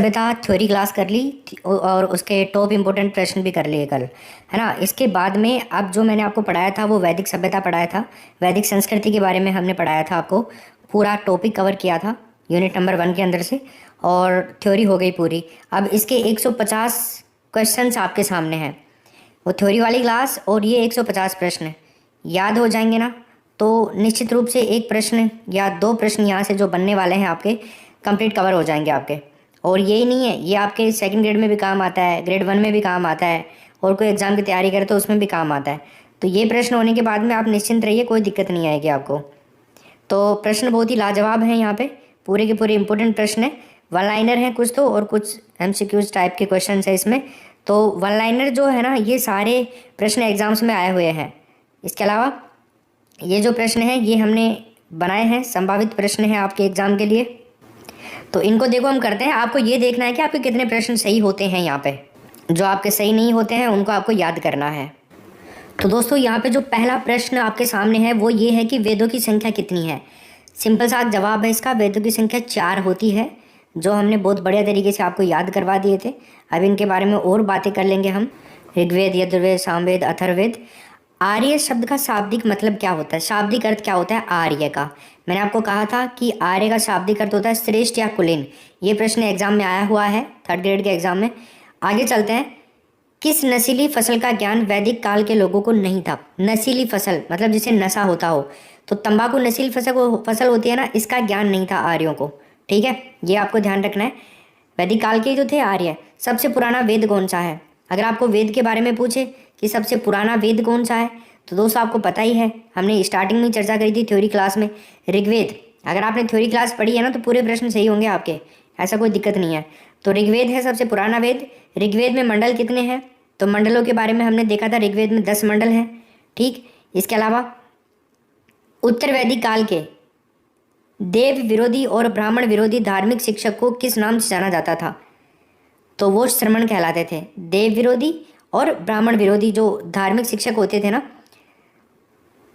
सभ्यता theory class कर ली और उसके टॉप इम्पोर्टेंट प्रश्न भी कर लिए कल, है ना। इसके बाद में अब जो मैंने आपको पढ़ाया था वो वैदिक सभ्यता पढ़ाया था, वैदिक संस्कृति के बारे में हमने पढ़ाया था, आपको पूरा टॉपिक कवर किया था यूनिट नंबर 1 के अंदर से, और थ्योरी हो गई पूरी। अब इसके 150 क्वेश्चंस आपके सामने हैं, वो थ्योरी वाली क्लास और ये 150 प्रश्न याद हो जाएंगे ना, तो निश्चित रूप से एक प्रश्न या 2 प्रश्न यहाँ से जो बनने वाले हैं आपके कंप्लीट कवर हो जाएंगे आपके। और यही नहीं है, ये आपके सेकंड ग्रेड में भी काम आता है, ग्रेड 1 में भी काम आता है, और कोई एग्ज़ाम की तैयारी करे तो उसमें भी काम आता है। तो ये प्रश्न होने के बाद में आप निश्चिंत रहिए, कोई दिक्कत नहीं आएगी आपको। तो प्रश्न बहुत ही लाजवाब हैं यहाँ पे, पूरे के पूरे इंपॉर्टेंट प्रश्न है। वन लाइनर हैं कुछ तो, और कुछ MCQs टाइप के क्वेश्चन है इसमें। तो वन लाइनर जो है ना, ये सारे प्रश्न एग्जाम्स में आए हुए हैं। इसके अलावा ये जो प्रश्न हैं ये हमने बनाए हैं, संभावित प्रश्न हैं आपके एग्ज़ाम के लिए। तो इनको देखो हम करते हैं, आपको ये देखना है कि आपके कितने प्रश्न सही होते हैं। यहाँ पे जो आपके सही नहीं होते हैं उनको आपको याद करना है। तो दोस्तों यहाँ पे जो पहला प्रश्न आपके सामने है वो ये है कि वेदों की संख्या कितनी है। सिंपल सा जवाब है इसका, वेदों की संख्या 4 होती है, जो हमने बहुत बढ़िया तरीके से आपको याद करवा दिए थे। अब इनके बारे में और बातें कर लेंगे हम। ऋग्वेद, यजुर्वेद, सामवेद, अथर्ववेद। आर्य शब्द का शाब्दिक मतलब क्या होता है, शाब्दिक अर्थ क्या होता है आर्य का। मैंने आपको कहा था कि आर्य का शाब्दिक अर्थ होता है श्रेष्ठ या कुलीन। ये प्रश्न एग्जाम में आया हुआ है, 3rd ग्रेड के एग्जाम में। आगे चलते हैं। किस नशीली फसल का ज्ञान वैदिक काल के लोगों को नहीं था। नशीली फसल मतलब जिसे नशा होता हो, तो तंबाकू नशीली फसल होती है ना, इसका ज्ञान नहीं था आर्यों को। ठीक है, ये आपको ध्यान रखना है। वैदिक काल के जो थे आर्य। सबसे पुराना वेद कौन सा है, अगर आपको वेद के बारे में पूछे कि सबसे पुराना वेद कौन सा है, तो दोस्तों आपको पता ही है, हमने स्टार्टिंग में चर्चा करी थी थ्योरी क्लास में, ऋग्वेद। अगर आपने थ्योरी क्लास पढ़ी है ना तो पूरे प्रश्न सही होंगे आपके, ऐसा कोई दिक्कत नहीं है। तो ऋग्वेद है सबसे पुराना वेद। ऋग्वेद में मंडल कितने हैं, तो मंडलों के बारे में हमने देखा था, ऋग्वेद में 10 मंडल हैं। ठीक, इसके अलावा उत्तर वैदिक काल के देव विरोधी और ब्राह्मण विरोधी धार्मिक शिक्षक को किस नाम से जाना जाता था, तो वो श्रमण कहलाते थे। देव विरोधी और ब्राह्मण विरोधी जो धार्मिक शिक्षक होते थे ना,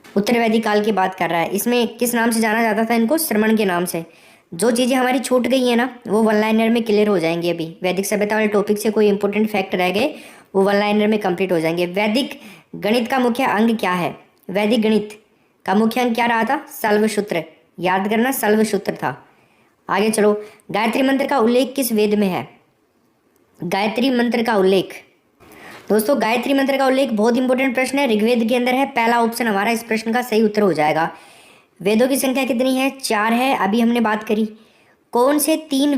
उत्तर वैदिक काल की बात कर रहा है, इसमें किस नाम से जाना जाता था इनको, श्रमण के नाम से। जो चीज़ें हमारी छूट गई है ना वो वन लाइनर में क्लियर हो जाएंगी। अभी वैदिक सभ्यता वाले टॉपिक से कोई इंपॉर्टेंट फैक्ट रह गए वो वन लाइनर में कंप्लीट हो जाएंगे। वैदिक गणित का मुख्य अंग क्या है, वैदिक गणित का मुख्य अंग क्या रहा था, सल्वसूत्र। याद करना, सल्वसूत्र था। आगे चलो, गायत्री मंत्र का उल्लेख किस वेद में है। गायत्री मंत्र का उल्लेख, दोस्तों गायत्री मंत्र का उल्लेख बहुत इंपॉर्टेंट प्रश्न है, ऋग्वेद के अंदर है। पहला ऑप्शन हमारा इस प्रश्न का सही उत्तर हो जाएगा। वेदों की संख्या कितनी है, 4 है, अभी हमने बात करी। कौन से 3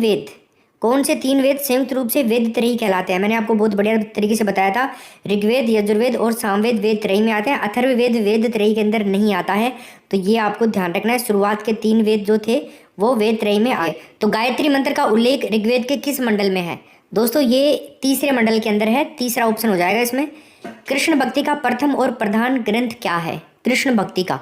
वेद संयुक्त रूप से वेद त्रयी कहलाते हैं, मैंने आपको बहुत बढ़िया तरीके से बताया था। ऋग्वेद, यजुर्वेद और सामवेद वेद त्रयी में आते हैं, अथर्ववेद वेद त्रयी के अंदर नहीं आता है। तो ये आपको ध्यान रखना है, शुरुआत के 3 वेद जो थे वो वेद त्रयी में आए। तो गायत्री मंत्र का उल्लेख ऋग्वेद के किस मंडल में है, दोस्तों ये तीसरे मंडल के अंदर है, तीसरा ऑप्शन हो जाएगा इसमें। कृष्ण भक्ति का प्रथम और प्रधान ग्रंथ क्या है, कृष्ण भक्ति का,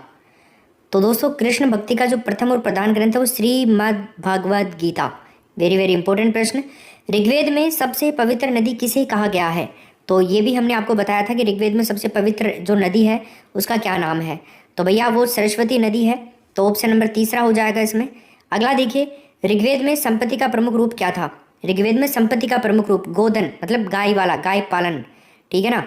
तो दोस्तों कृष्ण भक्ति का जो प्रथम और प्रधान ग्रंथ है वो Shrimad Bhagavad Gita. Very very important प्रश्न। ऋग्वेद में सबसे पवित्र नदी किसे कहा गया है, तो ये भी हमने आपको बताया था कि ऋग्वेद में सबसे पवित्र जो नदी है उसका क्या नाम है, तो भैया वो सरस्वती नदी है। तो ऑप्शन नंबर तीसरा हो जाएगा इसमें। अगला देखिए, ऋग्वेद में संपत्ति का प्रमुख रूप क्या था। ऋग्वेद में संपत्ति का प्रमुख रूप गोधन मतलब गाय वाला, गाय पालन, ठीक है ना,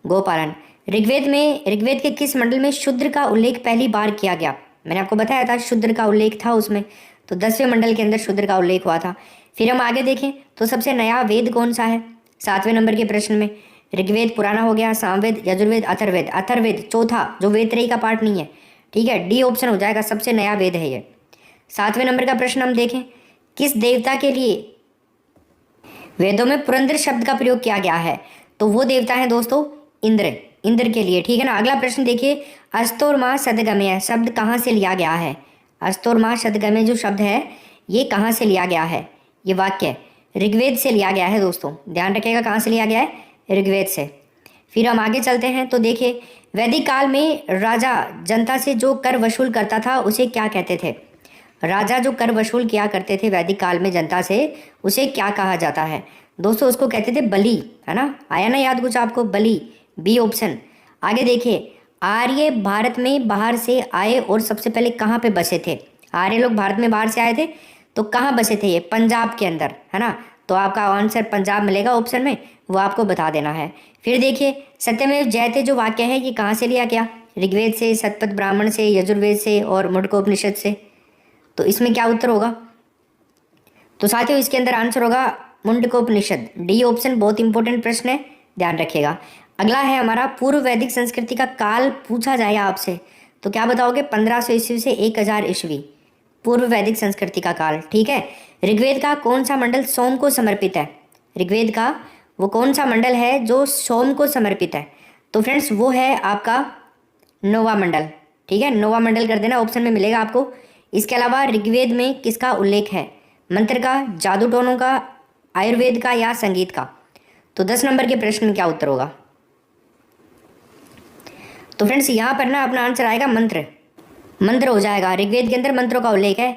गोपालन। ऋग्वेद के किस मंडल में शूद्र का उल्लेख पहली बार किया गया, मैंने आपको बताया था शूद्र का उल्लेख था उसमें, तो 10वें मंडल के अंदर शूद्र का उल्लेख हुआ था। फिर हम आगे देखें तो सबसे नया वेद कौन सा है, 7वें नंबर के प्रश्न में। ऋग्वेद पुराना हो गया, सामवेद, यजुर्वेद, अथर्ववेद। अथर्ववेद चौथा जो वेद त्रयी का पार्ट नहीं है, ठीक है, डी ऑप्शन हो जाएगा, सबसे नया वेद है ये। 7वें नंबर का प्रश्न हम देखें, किस देवता के लिए वेदों में पुरंदर शब्द का प्रयोग किया गया है, तो वो देवता है दोस्तों इंद्र, इंद्र के लिए, ठीक है ना। अगला प्रश्न देखिए, अस्तोर्मा सदगमय शब्द कहाँ से लिया गया है। अस्तोर्मा सदगमय जो शब्द है ये कहाँ से लिया गया है, ये वाक्य ऋग्वेद से लिया गया है दोस्तों, ध्यान रखिएगा कहाँ से लिया गया है, ऋग्वेद से। फिर हम आगे चलते हैं तो देखिए, वैदिक काल में राजा जनता से जो कर वसूल करता था उसे क्या कहते थे। राजा जो कर वसूल किया करते थे वैदिक काल में जनता से, उसे क्या कहा जाता है, दोस्तों उसको कहते थे बलि, है ना। आया ना याद कुछ आपको, बलि, बी ऑप्शन। आगे देखिए, आर्य भारत में बाहर से आए और सबसे पहले कहाँ पे बसे थे। आर्य लोग भारत में बाहर से आए थे तो कहाँ बसे थे ये, पंजाब के अंदर, है ना। तो आपका आंसर पंजाब मिलेगा ऑप्शन में, वो आपको बता देना है। फिर देखिए सत्यमेव जयते जो वाक्य है ये कहाँ से लिया गया? ऋग्वेद से, शतपथ ब्राह्मण से, यजुर्वेद से और मुंडकोपनिषद से। तो इसमें क्या उत्तर होगा? तो साथियों इसके अंदर आंसर होगा मुंडकोपनिषद, डी ऑप्शन। बहुत इंपॉर्टेंट प्रश्न है, ध्यान रखिएगा। अगला है हमारा पूर्व वैदिक संस्कृति का काल पूछा जाएगा आपसे, तो क्या बताओगे? 1500 ईस्वी से 1000 ईस्वी, पूर्व वैदिक संस्कृति का काल। ठीक है। ऋग्वेद का कौन सा मंडल सोम को समर्पित है? ऋग्वेद का वो कौन सा मंडल है जो सोम को समर्पित है? तो फ्रेंड्स वो है आपका नौवा मंडल। ठीक है, नौवा मंडल कर देना, ऑप्शन में मिलेगा आपको। इसके अलावा ऋग्वेद में किसका उल्लेख है? मंत्र का, जादू टोनों का, आयुर्वेद का या संगीत का? तो 10 नंबर के प्रश्न में क्या उत्तर होगा? तो फ्रेंड्स यहाँ पर ना अपना आंसर आएगा मंत्र, मंत्र हो जाएगा। ऋग्वेद के अंदर मंत्रों का उल्लेख है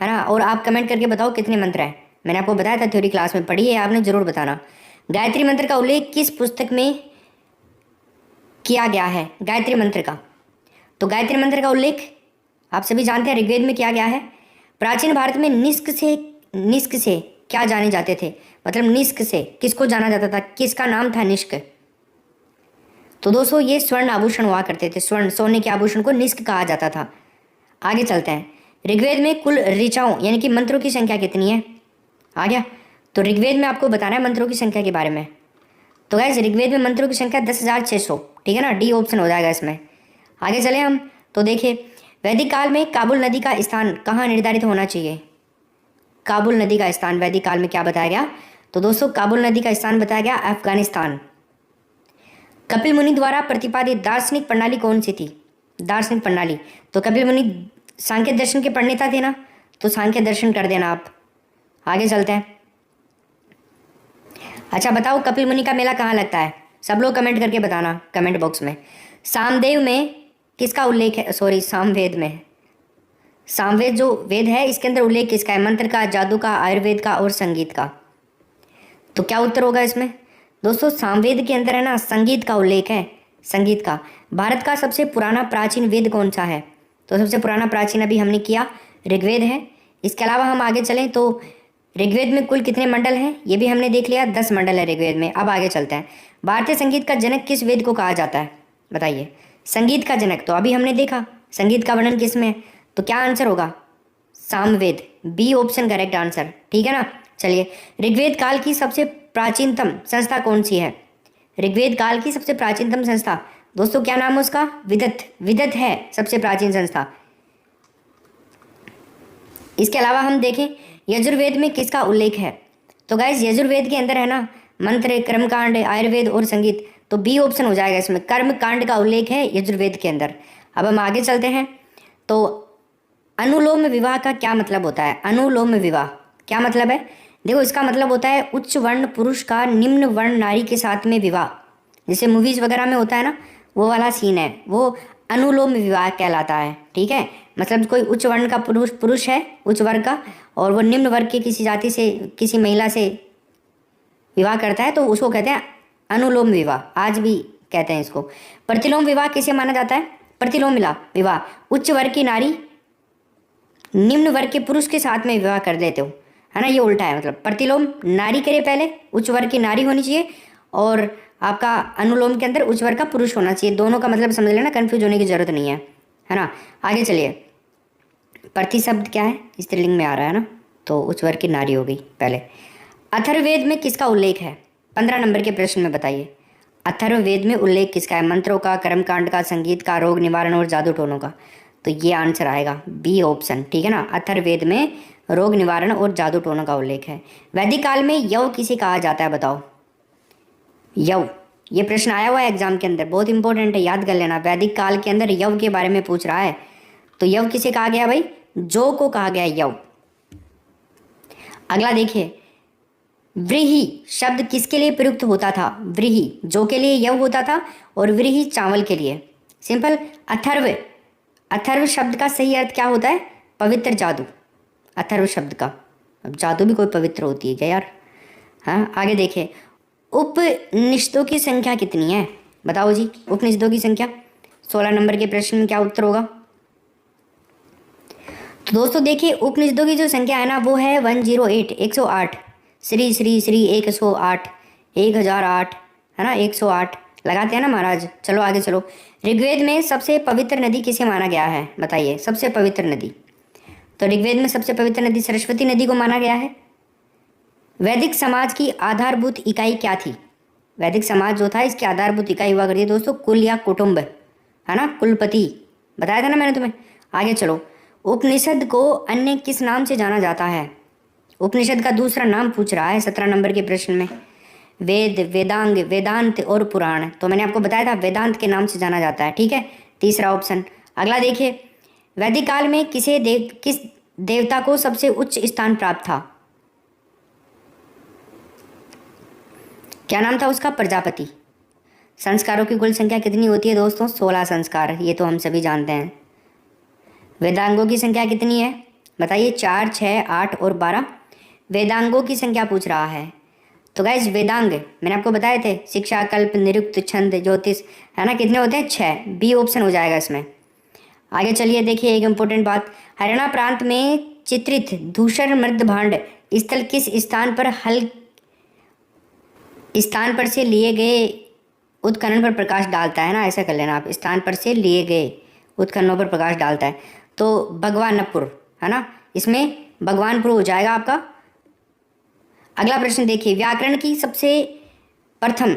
ना। और आप कमेंट करके बताओ कितने मंत्र हैं। मैंने आपको बताया था थ्योरी क्लास में, पढ़ी है आपने, जरूर बताना। गायत्री मंत्र का उल्लेख किस पुस्तक में किया गया है? गायत्री मंत्र का, तो गायत्री मंत्र का उल्लेख आप सभी जानते हैं ऋग्वेद में किया गया है। प्राचीन भारत में निष्क से क्या जाने जाते थे? मतलब निष्क से किसको जाना जाता था? किसका नाम था निष्क? तो दोस्तों ये स्वर्ण आभूषण हुआ करते थे, स्वर्ण सोने के आभूषण को निष्क कहा जाता था। आगे चलते हैं। ऋग्वेद में कुल ऋचाओं यानी कि मंत्रों की संख्या कितनी है? आ गया। तो ऋग्वेद में आपको बताना है मंत्रों की संख्या के बारे में। तो गाइस ऋग्वेद में मंत्रों की संख्या 10,600, ठीक है ना, डी ऑप्शन हो जाएगा इसमें। आगे चले हम, तो देखिए वैदिक काल में काबुल नदी का स्थान कहाँ निर्धारित होना चाहिए? काबुल नदी का स्थान वैदिक काल में क्या बताया गया? तो दोस्तों काबुल नदी का स्थान बताया गया अफगानिस्तान। कपिल मुनि द्वारा प्रतिपादित दार्शनिक प्रणाली कौन सी थी? दार्शनिक प्रणाली, तो कपिल मुनि सांख्य दर्शन के प्रणेता थे ना, तो सांख्य दर्शन कर देना आप। आगे चलते हैं। अच्छा बताओ कपिल मुनि का मेला कहाँ लगता है? सब लोग कमेंट करके बताना कमेंट बॉक्स में। सामदेव में किसका उल्लेख है? सॉरी सामवेद में, सामवेद जो वेद है इसके अंदर उल्लेख किसका है? मंत्र का, जादू का, आयुर्वेद का और संगीत का। तो क्या उत्तर होगा इसमें? दोस्तों सामवेद के अंदर है ना संगीत का उल्लेख है, संगीत का। भारत का सबसे पुराना प्राचीन वेद कौन सा है? तो सबसे पुराना प्राचीन अभी हमने किया ऋग्वेद है। इसके अलावा हम आगे चलें तो ऋग्वेद में कुल कितने मंडल हैं ये भी हमने देख लिया, 10 मंडल है ऋग्वेद में। अब आगे चलते हैं। भारतीय संगीत का जनक किस वेद को कहा जाता है? बताइए। संगीत का जनक तो अभी हमने देखा, संगीत का वर्णन किस में है? तो क्या आंसर होगा? Samaveda, B option correct answer. ठीक है ना। चलिए ऋग्वेद काल की सबसे प्राचीनतम संस्था कौन सी है? ऋग्वेद काल की सबसे प्राचीनतम संस्था दोस्तों क्या नाम है उसका? विदत, विदत है सबसे प्राचीन संस्था। इसके अलावा हम देखें यजुर्वेद में किसका उल्लेख है? तो गाइस यजुर्वेद के अंदर है ना मंत्र, कर्मकांड, आयुर्वेद और संगीत, तो बी ऑप्शन हो जाएगा इसमें, कर्मकांड का उल्लेख है यजुर्वेद के अंदर। अब हम आगे चलते हैं। तो अनुलोम विवाह का क्या मतलब होता है? अनुलोम विवाह क्या मतलब है? देखो इसका मतलब होता है उच्च वर्ण पुरुष का निम्न वर्ण नारी के साथ में विवाह, जैसे मूवीज वगैरह में होता है ना वो वाला सीन है, वो अनुलोम विवाह कहलाता है। ठीक है, मतलब कोई उच्च वर्ण का पुरुष है उच्च वर्ग का, और वो निम्न वर्ग की किसी जाति से किसी महिला से विवाह करता है तो उसको कहते हैं अनुलोम विवाह, आज भी कहते हैं इसको। प्रतिलोम विवाह किसे माना जाता है? प्रतिलोम विवाह उच्च वर्ग की नारी निम्न वर्ग के पुरुष के साथ में विवाह कर लेते हो, है ना, ये उल्टा है। मतलब प्रतिलोम नारी करे पहले, उच्च वर्ग की नारी होनी चाहिए, और आपका अनुलोम के अंदर उच्च वर्ग का पुरुष होना चाहिए। दोनों का मतलब समझ लेना, कंफ्यूज होने की जरूरत नहीं है ना। आगे चलिए, प्रति शब्द क्या है? स्त्रीलिंग में आ रहा है ना, तो उच्च वर्ग की नारी हो गई पहले। अथर्ववेद में किसका उल्लेख है? 15 नंबर के प्रश्न में बताइए। अथर्ववेद में उल्लेख किसका है? मंत्रों का, कर्मकांड का, संगीत का, रोग निवारण और जादू टोनों का। तो ये आंसर आएगा बी ऑप्शन। ठीक है ना, अथर्ववेद में रोग निवारण और जादू टोनों का उल्लेख है। वैदिक काल में यव किसे कहा जाता है? बताओ। यव, ये प्रश्न आया हुआ है एग्जाम के अंदर, बहुत इंपॉर्टेंट है, याद कर लेना। वैदिक काल के अंदर यव के बारे में पूछ रहा है, तो यव किसे कहा गया भाई? जो को कहा गया यव। अगला देखिए, व्रीहि शब्द किसके लिए प्रयुक्त होता था? व्रीहि जो के लिए यव होता था, और व्रीहि चावल के लिए। सिंपल। अथर्व, अथर्व शब्द का सही अर्थ क्या होता है? पवित्र जादू। अथर्व शब्द का, अब जादू भी कोई पवित्र होती है क्या यार? हाँ, आगे देखिए, उपनिषदों की संख्या कितनी है? बताओ जी, उपनिषदों की संख्या। 16 नंबर के प्रश्न में क्या उत्तर होगा? तो दोस्तों देखिए उपनिषदों की जो संख्या है ना वो है 108, 108। श्री श्री श्री 108, 1008, है ना, 108 लगाते हैं ना महाराज। चलो आगे चलो। ऋग्वेद में सबसे पवित्र नदी किसे माना गया है, बताइए सबसे पवित्र नदी। तो ऋग्वेद में सबसे पवित्र नदी सरस्वती नदी को माना गया है। वैदिक समाज की आधारभूत इकाई क्या थी? वैदिक समाज जो था इसकी आधारभूत इकाई हुआ करती है दोस्तों कुल या कुटुंब, है ना, कुलपति, बताया था ना मैंने तुम्हें। आगे चलो। उपनिषद को अन्य किस नाम से जाना जाता है? उपनिषद का दूसरा नाम पूछ रहा है 17 नंबर के प्रश्न में। वेद, वेदांग, वेदांत और पुराण। तो मैंने आपको बताया था वेदांत के नाम से जाना जाता है, ठीक है, तीसरा ऑप्शन। अगला देखिए, वैदिक काल में किस देवता को सबसे उच्च स्थान प्राप्त था? क्या नाम था उसका? प्रजापति। संस्कारों की कुल संख्या कितनी होती है दोस्तों? 16 संस्कार, ये तो हम सभी जानते हैं। वेदांगों की संख्या कितनी है बताइए? 4, 6, 8 और 12 वेदांगों की संख्या पूछ रहा है। तो गाइस वेदांग मैंने आपको बताए थे, शिक्षा, कल्प, निरुक्त, छंद, ज्योतिष, है ना, कितने होते हैं? 6, बी ऑप्शन हो जाएगा इसमें। आगे चलिए देखिए एक इम्पोर्टेंट बात, हरियाणा प्रांत में चित्रित धूसर मृद भांड स्थल किस स्थान पर से लिए गए उत्खनन पर प्रकाश डालता है? ना, ऐसा कर लेना आप, स्थान पर से लिए गए उत्खननों पर प्रकाश डालता है। तो भगवानपुर, है ना, इसमें भगवानपुर हो जाएगा आपका। अगला प्रश्न देखिए, व्याकरण की सबसे प्रथम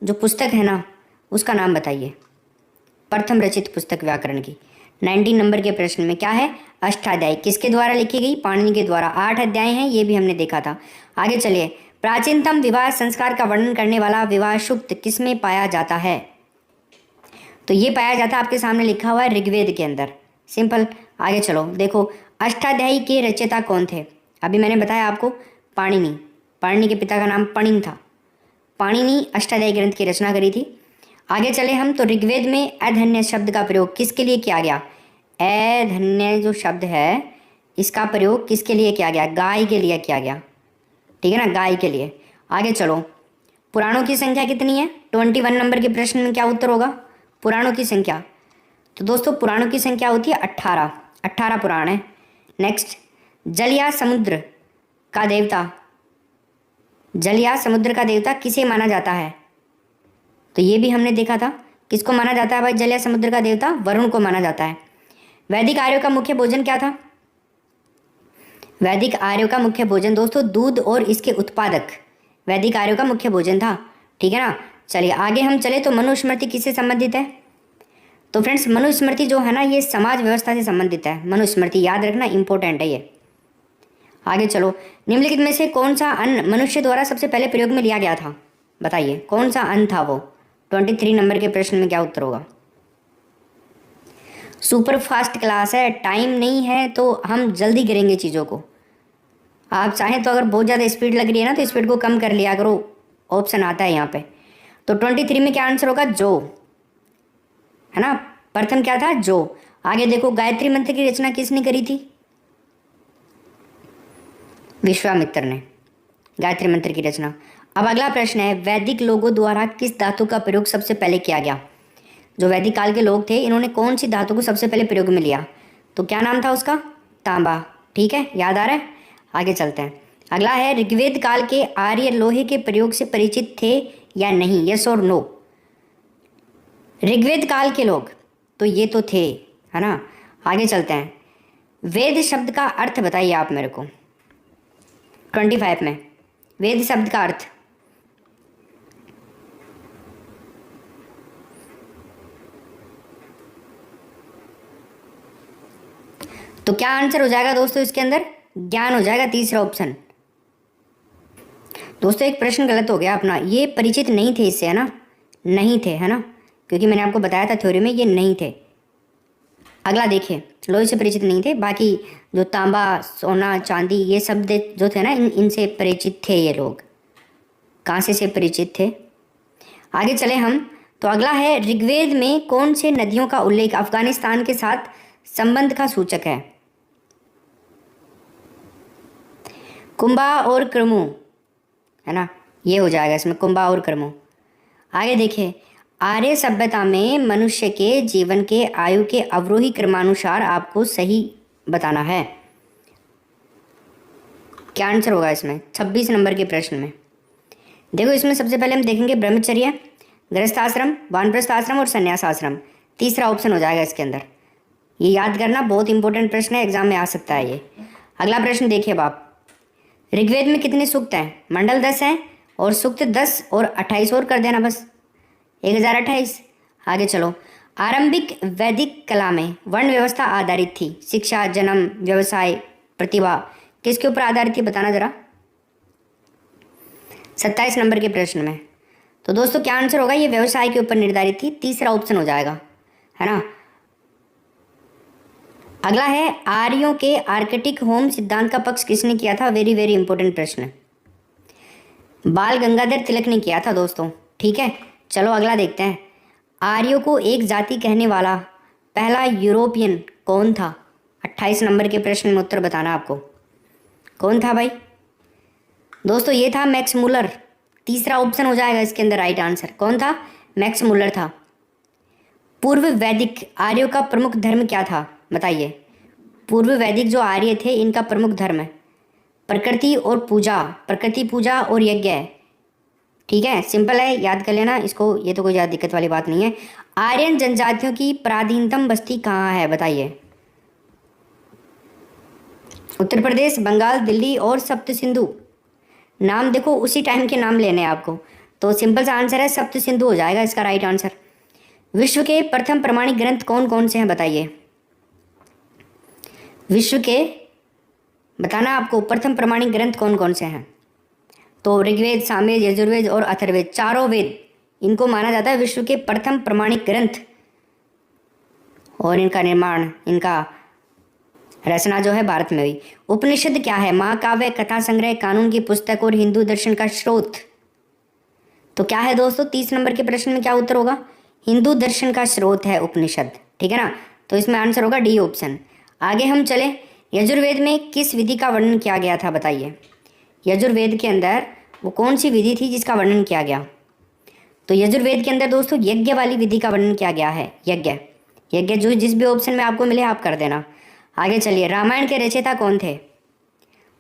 जो पुस्तक है ना उसका नाम बताइए। प्रथम रचित पुस्तक व्याकरण की 19 नंबर के प्रश्न में क्या है? अष्टाध्यायी। किसके द्वारा लिखी गई? पाणिनि के द्वारा। 8 अध्याय हैं, ये भी हमने देखा था। आगे चलिए, प्राचीनतम विवाह संस्कार का वर्णन करने वाला विवाह सूक्त किसमें पाया जाता है? तो ये पाया जाता है, आपके सामने लिखा हुआ है ऋग्वेद के अंदर, सिंपल। आगे चलो देखो, अष्टाध्यायी के रचयिता कौन थे? अभी मैंने बताया आपको, पाणिनि। पाणिनि के पिता का नाम पणिन था। पाणिनि अष्टाध्यायी ग्रंथ की रचना करी थी। आगे चले हम, तो ऋग्वेद में अधन्य शब्द का प्रयोग किसके लिए किया गया? अधन्य जो शब्द है इसका प्रयोग किसके लिए किया गया? गाय के लिए किया गया, ठीक है ना, गाय के लिए। आगे चलो, पुराणों की संख्या कितनी है? 21 नंबर के प्रश्न में क्या उत्तर होगा? पुराणों की संख्या। तो दोस्तों पुराणों की संख्या होती है 18 पुराण है। नेक्स्ट, जल या समुद्र का देवता, जल या समुद्र का देवता किसे माना जाता है? तो ये भी हमने देखा था, किसको माना जाता है भाई? जल या समुद्र का देवता वरुण को माना जाता है। वैदिक आर्यों का मुख्य भोजन क्या था? वैदिक आर्यों का मुख्य भोजन दोस्तों दूध और इसके उत्पादक वैदिक आर्यों का मुख्य भोजन था, ठीक है ना। चलिए आगे हम चले, तो मनुस्मृति किससे संबंधित है? तो फ्रेंड्स मनुस्मृति जो है ना ये समाज व्यवस्था से संबंधित है। मनुस्मृति याद रखना, इंपॉर्टेंट है ये। आगे चलो, निम्नलिखित में से कौन सा अन्न मनुष्य द्वारा सबसे पहले प्रयोग में लिया गया था? बताइए कौन सा अन्न था वो? 23 नंबर के प्रश्न में क्या उत्तर होगा? सुपर फास्ट क्लास है, टाइम नहीं है तो हम जल्दी करेंगे चीज़ों को। आप चाहें तो अगर बहुत ज़्यादा स्पीड लग रही है ना तो स्पीड को कम कर लिया करो, ऑप्शन आता है यहाँ पे। तो 23 में क्या आंसर होगा? जो, है ना, प्रथम क्या था? जो। आगे देखो, गायत्री मंत्र की रचना किसने करी थी? विश्वामित्र ने गायत्री मंत्र की रचना। अब अगला प्रश्न है, वैदिक लोगों द्वारा किस धातु का प्रयोग सबसे पहले किया गया? जो वैदिक काल के लोग थे इन्होंने कौन सी धातु को सबसे पहले प्रयोग में लिया? तो क्या नाम था उसका? तांबा, ठीक है, याद आ रहा है। आगे चलते हैं। अगला है, ऋग्वेद काल के आर्य लोहे के प्रयोग से परिचित थे या नहीं? यस और नो। ऋग्वेद काल के लोग तो ये तो थे, है ना। आगे चलते हैं, वेद शब्द का अर्थ बताइए आप मेरे को। 25 में वेद शब्द का अर्थ। तो क्या आंसर हो जाएगा दोस्तों इसके अंदर? ज्ञान हो जाएगा, तीसरा ऑप्शन। दोस्तों एक प्रश्न गलत हो गया अपना, ये परिचित नहीं थे इससे, है ना, नहीं थे, है ना, क्योंकि मैंने आपको बताया था थ्योरी में ये नहीं थे। अगला देखिए, लोहे से परिचित नहीं थे, बाकी जो तांबा, सोना, चांदी ये सब जो थे ना इनसे परिचित थे ये लोग। कहाँ से परिचित थे? आगे चले हम, तो अगला है, ऋग्वेद में कौन से नदियों का उल्लेख अफगानिस्तान के साथ संबंध का सूचक है? कुंभा और क्रमु, है ना, ये हो जाएगा इसमें, कुंभा और क्रमु। आगे देखिए, आर्य सभ्यता में मनुष्य के जीवन के आयु के अवरोही क्रमानुसार आपको सही बताना है। क्या आंसर होगा इसमें 26 नंबर के प्रश्न में? देखो इसमें सबसे पहले हम देखेंगे ब्रह्मचर्य, गृहस्थ आश्रम, वानप्रस्थ आश्रम और संन्यास आश्रम। तीसरा ऑप्शन हो जाएगा इसके अंदर। ये याद करना, बहुत इंपॉर्टेंट प्रश्न है, एग्जाम में आ सकता है ये। अगला प्रश्न देखिए आप, ऋग्वेद में कितने सूक्त हैं? मंडल 10 हैं और सूक्त 10 और 28 और कर देना बस, 1028। आगे चलो, आरंभिक वैदिक कला में वर्ण व्यवस्था आधारित थी। शिक्षा, जन्म, व्यवसाय, प्रतिभा, किसके ऊपर आधारित थी बताना जरा? 27 नंबर के प्रश्न में। तो दोस्तों क्या आंसर होगा? ये व्यवसाय के ऊपर निर्धारित थी। तीसरा ऑप्शन हो जाएगा, है ना। अगला है, आर्यों के आर्कटिक होम सिद्धांत का पक्ष किसने किया था? वेरी वेरी इंपॉर्टेंट प्रश्न, बाल गंगाधर तिलक ने किया था दोस्तों। ठीक है, चलो अगला देखते हैं। आर्यों को एक जाति कहने वाला पहला यूरोपियन कौन था? 28 नंबर के प्रश्न में उत्तर बताना आपको, कौन था भाई? दोस्तों ये था मैक्स मुलर। तीसरा ऑप्शन हो जाएगा इसके अंदर राइट आंसर। कौन था? मैक्स मुलर था। पूर्व वैदिक आर्यों का प्रमुख धर्म क्या था बताइए? पूर्व वैदिक जो आर्य थे इनका प्रमुख धर्म प्रकृति और पूजा, प्रकृति पूजा और यज्ञ। ठीक है, सिंपल है, याद कर लेना इसको, ये तो कोई ज़्यादा दिक्कत वाली बात नहीं है। आर्यन जनजातियों की प्राचीनतम बस्ती कहाँ है बताइए? उत्तर प्रदेश, बंगाल, दिल्ली और सप्त सिंधु। नाम देखो उसी टाइम के नाम लेने हैं आपको, तो सिंपल सा आंसर है सप्त सिंधु हो जाएगा इसका राइट आंसर। विश्व के प्रथम प्रमाणिक ग्रंथ कौन कौन से हैं बताइए? विश्व के बताना आपको प्रथम प्रमाणिक ग्रंथ कौन कौन से हैं? तो ऋग्वेद, सामवेद, यजुर्वेद और अथर्ववेद, चारों वेद, इनको माना जाता है विश्व के प्रथम प्रमाणिक ग्रंथ। और इनका निर्माण, इनका रचना जो है भारत में हुई। उपनिषद क्या है? महाकाव्य, कथा संग्रह, कानून की पुस्तक और हिंदू दर्शन का स्रोत। तो क्या है दोस्तों 30 नंबर के प्रश्न में क्या उत्तर होगा? हिंदू दर्शन का स्रोत है उपनिषद। ठीक है ना, तो इसमें आंसर होगा डी ऑप्शन। आगे हम चले, यजुर्वेद में किस विधि का वर्णन किया गया था बताइए? यजुर्वेद के अंदर वो कौन सी विधि थी जिसका वर्णन किया गया? तो यजुर्वेद के अंदर दोस्तों यज्ञ वाली विधि का वर्णन किया गया है। यज्ञ, यज्ञ जो जिस भी ऑप्शन में आपको मिले आप कर देना। आगे चलिए, रामायण के रचयिता कौन थे?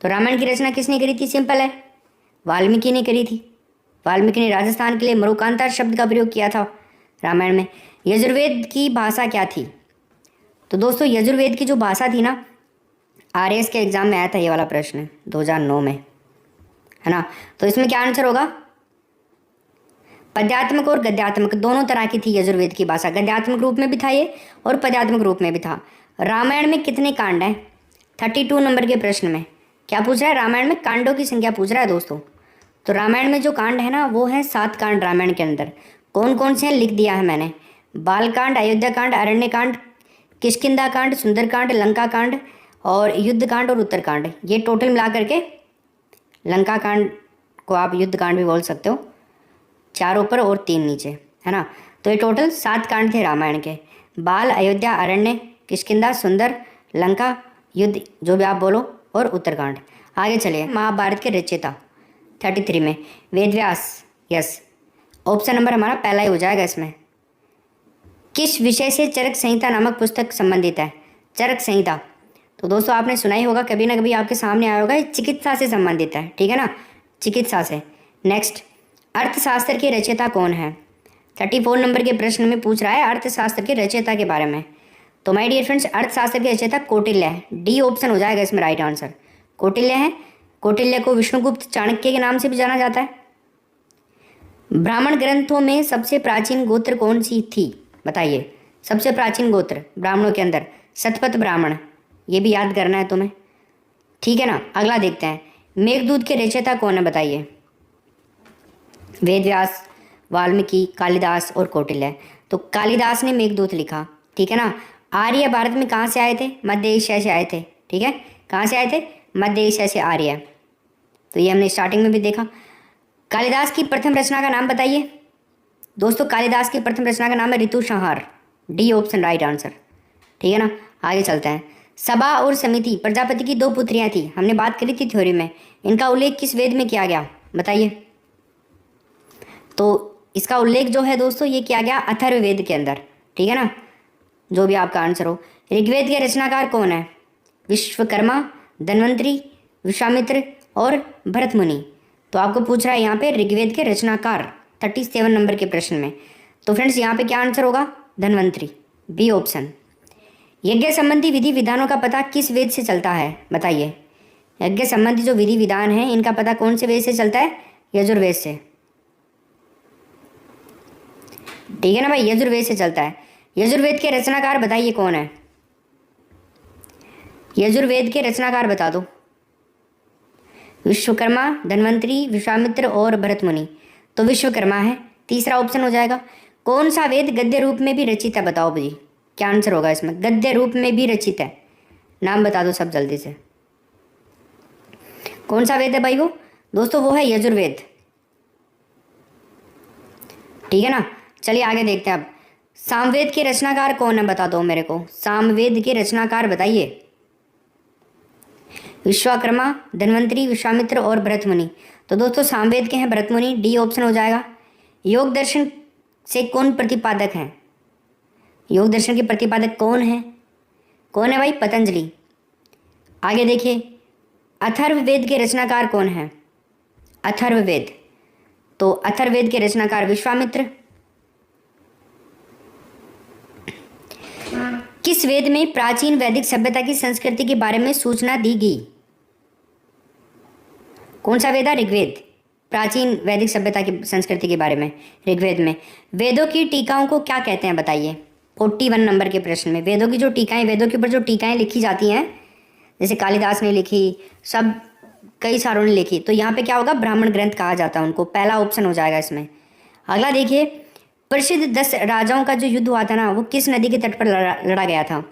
तो रामायण की रचना किसने करी थी? सिंपल है, वाल्मीकि ने करी थी। वाल्मीकि ने राजस्थान के लिए मरुकांता शब्द का प्रयोग किया था रामायण में। यजुर्वेद की भाषा क्या थी? तो दोस्तों यजुर्वेद की जो भाषा थी ना, आरएएस के एग्जाम में आया था ये वाला प्रश्न 2009 में, है ना। तो इसमें क्या आंसर होगा? पद्यात्मक और गद्यात्मक दोनों तरह की थी यजुर्वेद की भाषा। गद्यात्मक रूप में भी था ये और पद्यात्मक रूप में भी था। रामायण में कितने कांड हैं? 32 नंबर के प्रश्न में क्या पूछ रहा है? रामायण में कांडों की संख्या पूछ रहा है दोस्तों। तो रामायण में जो कांड है ना वो है 7 कांड रामायण के अंदर। कौन कौन से हैं लिख दिया है मैंने। बालकांड, अयोध्या कांड, अरण्य कांड, किष्किंधा कांड, सुंदरकांड, लंका कांड और युद्ध कांड और उत्तरकांड। ये टोटल मिला करके, लंका कांड को आप युद्ध कांड भी बोल सकते हो, 4 ऊपर और 3 नीचे, है ना। तो ये टोटल 7 कांड थे रामायण के। बाल, अयोध्या, अरण्य, किष्किंधा, सुंदर, लंका, युद्ध, जो भी आप बोलो, और उत्तरकांड। आगे चलिए, महाभारत के रचयिता 33 में वेदव्यास। यस, ऑप्शन नंबर हमारा पहला ही हो जाएगा इसमें। किस विषय से चरक संहिता नामक पुस्तक संबंधित है? चरक संहिता तो दोस्तों आपने सुना ही होगा, कभी ना कभी आपके सामने आया होगा। चिकित्सा से संबंधित है, ठीक है ना, चिकित्सा से। नेक्स्ट, अर्थशास्त्र के रचयिता कौन है? 34 नंबर के प्रश्न में पूछ रहा है अर्थशास्त्र के रचयिता के बारे में। तो माय डियर फ्रेंड्स, अर्थशास्त्र के रचयिता कौटिल्य है। डी ऑप्शन हो जाएगा इसमें राइट आंसर, कौटिल्य है। कौटिल्य को विष्णुगुप्त चाणक्य के नाम से भी जाना जाता है। ब्राह्मण ग्रंथों में सबसे प्राचीन गोत्र कौन सी थी बताइए? सबसे प्राचीन गोत्र ब्राह्मणों के अंदर शतपथ ब्राह्मण, ये भी याद करना है तुम्हें, ठीक है ना। अगला देखते हैं, मेघदूत के रचयिता कौन है बताइए? वेदव्यास, वाल्मीकि, कालिदास और कौटिल्य। तो कालिदास ने मेघदूत लिखा, ठीक है ना। आर्य भारत में कहाँ से आए थे? मध्य एशिया से आए थे, ठीक है। कहाँ से आए थे? मध्य एशिया से आर्य। तो ये हमने स्टार्टिंग में भी देखा। कालिदास की प्रथम रचना का नाम बताइए दोस्तों। कालिदास की प्रथम रचना का नाम है Ritusamhara. D option right answer, ठीक है ना। आगे चलते हैं, सभा और समिति प्रजापति की 2 पुत्रियां थी, हमने बात करी थी थ्योरी में। इनका उल्लेख किस वेद में किया गया बताइए? तो इसका उल्लेख जो है दोस्तों ये किया गया अथर्ववेद के अंदर, ठीक है ना, जो भी आपका आंसर हो। ऋग्वेद के रचनाकार कौन है? विश्वकर्मा, धन्वंतरी, विश्वामित्र, और भरत मुनि। तो आपको पूछ रहा है यहाँ पे ऋग्वेद के रचनाकार 37 नंबर के प्रश्न में। तो फ्रेंड्स यहाँ पे क्या आंसर होगा? Dhanvantari, B option. यज्ञ संबंधी विधि विधानों का पता किस वेद से चलता है? बताइए। यज्ञ संबंधी जो विधि विधान है इनका पता कौन से वेद से चलता है? यजुर्वेद से। ठीक है ना भाई, यजुर्वेद से चलता है। यजुर्वेद के रचनाकार बताइए कौन है? यजुर्वेद के रचनाकार बता दो। विश्वकर्मा, धन्वंतरी, विश्वामित्र और भरत मुनि। तो विश्वकर्मा है, तीसरा ऑप्शन हो जाएगा। कौन सा वेद गद्य रूप में भी रचित है? बताओ भाई, क्या आंसर होगा इसमें? गद्य रूप में भी रचित है, नाम बता दो सब जल्दी से। कौन सा वेद है भाई वो? दोस्तों वो है यजुर्वेद। ठीक है ना, चलिए आगे देखते हैं अब। सामवेद के रचनाकार कौन है? बता दो मेरे को, सामवेद के रचनाकार बताइए। विश्वकर्मा, धन्वंतरी, विश्वामित्र और भरत मुनि। तो दोस्तों सामवेद के हैं भरत मुनि, डी ऑप्शन हो जाएगा। योग दर्शन से कौन प्रतिपादक हैं? योग दर्शन के प्रतिपादक कौन है? कौन है भाई? पतंजलि। आगे देखिए, अथर्ववेद के रचनाकार कौन है? अथर्ववेद। तो अथर्ववेद के रचनाकार विश्वामित्र। किस वेद में प्राचीन वैदिक सभ्यता की संस्कृति के बारे में सूचना दी गई? कौन सा वेद है? ऋग्वेद। प्राचीन वैदिक सभ्यता की संस्कृति के बारे में ऋग्वेद में। वेदों की टीकाओं को क्या कहते हैं? बताइए। 41 नंबर के प्रश्न में वेदों की जो टीकाएं, वेदों के ऊपर जो टीकाएं लिखी जाती हैं, जैसे कालिदास ने लिखी, सब कई सारों ने लिखी, तो यहाँ पे क्या होगा? ब्राह्मण ग्रंथ कहा जाता है उनको। पहला ऑप्शन हो जाएगा इसमें। अगला देखिए, प्रसिद्ध 10 राजाओं का जो युद्ध हुआ था ना, वो किस नदी के तट पर लड़ा गया था?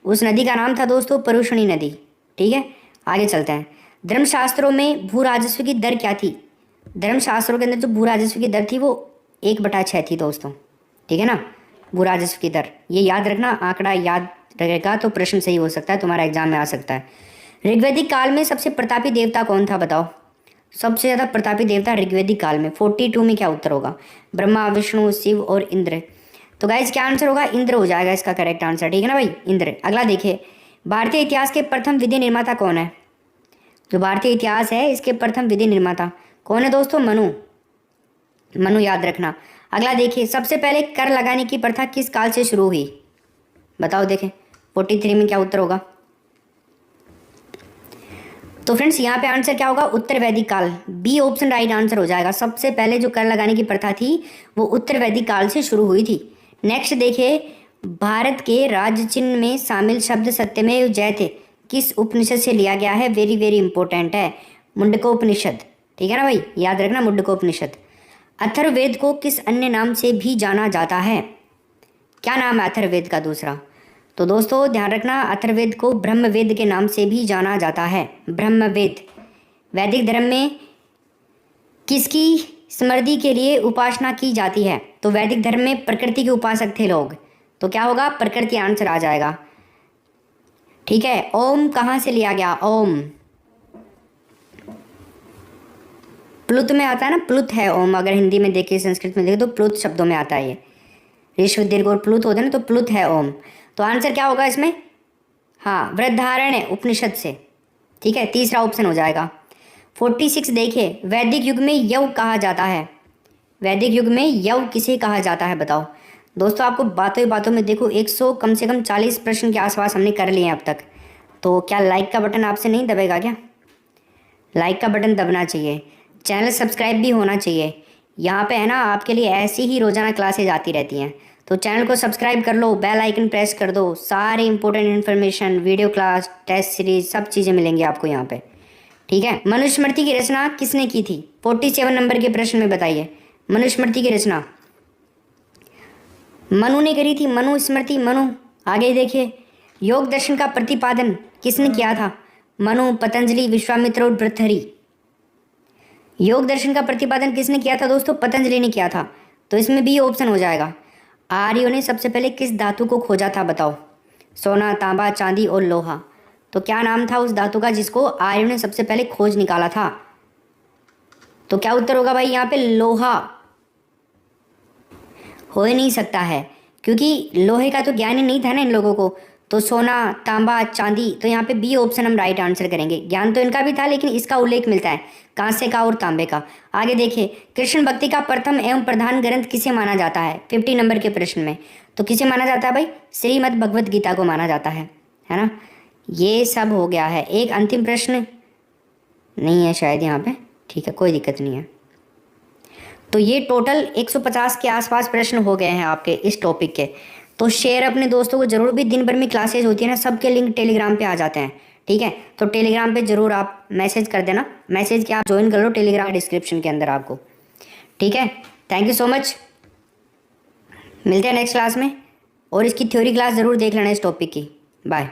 उस नदी का नाम था दोस्तों परुषणी नदी। ठीक है, आगे चलते हैं। धर्मशास्त्रों में भू राजस्व की दर क्या थी? धर्मशास्त्रों के अंदर जो भू राजस्व की दर थी वो 1/6 थी दोस्तों। ठीक है ना, भू राजस्व की दर, ये याद रखना, आंकड़ा याद रहेगा तो प्रश्न सही हो सकता है, तुम्हारा एग्जाम में आ सकता है। ऋग्वैदिक काल में सबसे प्रतापी देवता कौन था? बताओ। सबसे ज़्यादा प्रतापी देवता ऋग्वैदिक काल में 42 में क्या उत्तर होगा? ब्रह्मा, विष्णु, शिव और इंद्र। तो गाइज क्या आंसर होगा? इंद्र हो जाएगा इसका करेक्ट आंसर। ठीक है ना भाई, इंद्र। अगला देखिए, भारतीय इतिहास के प्रथम विधि निर्माता कौन है? जो भारतीय इतिहास है इसके प्रथम विधि निर्माता कौन है दोस्तों? मनु। मनु याद रखना। अगला देखिए, सबसे पहले कर लगाने की प्रथा किस काल से शुरू हुई? बताओ देखें, 43 में क्या उत्तर होगा? तो फ्रेंड्स यहाँ पे आंसर क्या होगा? उत्तर वैदिक काल, बी ऑप्शन राइट आंसर हो जाएगा। सबसे पहले जो कर लगाने की प्रथा थी वो उत्तर वैदिक काल से शुरू हुई थी। नेक्स्ट देखिए, भारत के राज्य चिन्ह में शामिल शब्द सत्यमेव जयते किस उपनिषद से लिया गया है? वेरी वेरी इंपॉर्टेंट है, मुंडकोपनिषद। ठीक है ना भाई, याद रखना, मुंडकोपनिषद। अथर्ववेद को किस अन्य नाम से भी जाना जाता है? क्या नाम है अथर्ववेद का दूसरा? तो दोस्तों ध्यान रखना, अथर्ववेद को ब्रह्मवेद के नाम से भी जाना जाता है, ब्रह्मवेद। वैदिक धर्म में किसकी स्मृति के लिए उपासना की जाती है? तो वैदिक धर्म में प्रकृति के उपासक थे लोग, तो क्या होगा? प्रकृति आंसर आ जाएगा। ठीक है, ओम कहाँ से लिया गया? ओम प्लुत में आता है ना, प्लुत है ओम। अगर हिंदी में देखे, संस्कृत में देखे तो प्लुत शब्दों में आता है ये। ऋष्व दीर्घ और प्लुत होते हैं ना, तो प्लुत है ओम। तो आंसर क्या होगा इसमें? हाँ, वृद्धारण्य उपनिषद से। ठीक है, तीसरा ऑप्शन हो जाएगा। 46 देखिए, वैदिक युग में यव कहा जाता है। वैदिक युग में यव किसे कहा जाता है? बताओ। दोस्तों आपको बातों ही बातों में देखो 100 कम से कम 40 प्रश्न के आसपास हमने कर लिए हैं अब तक। तो क्या लाइक का बटन आपसे नहीं दबेगा क्या? लाइक का बटन दबना चाहिए, चैनल सब्सक्राइब भी होना चाहिए। यहाँ पे है ना आपके लिए ऐसी ही रोज़ाना क्लासेज आती रहती हैं, तो चैनल को सब्सक्राइब कर लो, बेल आइकन प्रेस कर दो। सारे important information, video class, test series, सब चीज़ें मिलेंगी आपको यहाँ पे। ठीक है, मनुस्मृति की रचना किसने की थी? 47 नंबर के प्रश्न में बताइए। मनुस्मृति की रचना मनु ने करी थी, मनुस्मृति, मनु। आगे देखिए, योग दर्शन का प्रतिपादन किसने किया था? मनु, पतंजलि, विश्वामित्र और भर्तृहरि। योग दर्शन का प्रतिपादन किसने किया था दोस्तों? पतंजलि ने किया था, तो इसमें भी ऑप्शन हो जाएगा। आर्यों ने सबसे पहले किस धातु को खोजा था? बताओ। सोना, तांबा, चांदी और लोहा। तो क्या नाम था उस धातु का जिसको आर्यों ने सबसे पहले खोज निकाला था? तो क्या उत्तर होगा भाई यहाँ पे? लोहा। हो ही नहीं सकता है, क्योंकि लोहे का तो ज्ञान ही नहीं था ना इन लोगों को, तो सोना, तांबा, चांदी, तो यहाँ पे बी ऑप्शन हम राइट आंसर करेंगे। ज्ञान तो इनका भी था लेकिन इसका उल्लेख मिलता है कांसे का और तांबे का। आगे देखिए, कृष्ण भक्ति का प्रथम एवं प्रधान ग्रंथ किसे माना जाता है? 50 नंबर के प्रश्न में तो किसे माना जाता है भाई? श्रीमद् भगवत गीता को माना जाता है ना। ये सब हो गया है। एक अंतिम प्रश्न नहीं है शायद यहाँ पे, ठीक है कोई दिक्कत नहीं है। तो ये टोटल 150 के आसपास प्रश्न हो गए हैं आपके इस टॉपिक के। तो शेयर अपने दोस्तों को जरूर भी, दिन भर में क्लासेज होती है ना, सबके लिंक टेलीग्राम पे आ जाते हैं, ठीक है। तो टेलीग्राम पे जरूर आप मैसेज कर देना, मैसेज के आप ज्वाइन कर लो टेलीग्राम डिस्क्रिप्शन के अंदर आपको, ठीक है। थैंक यू सो मच, मिलते हैं नेक्स्ट क्लास में। और इसकी थ्योरी क्लास ज़रूर देख लेना इस टॉपिक की। बाय।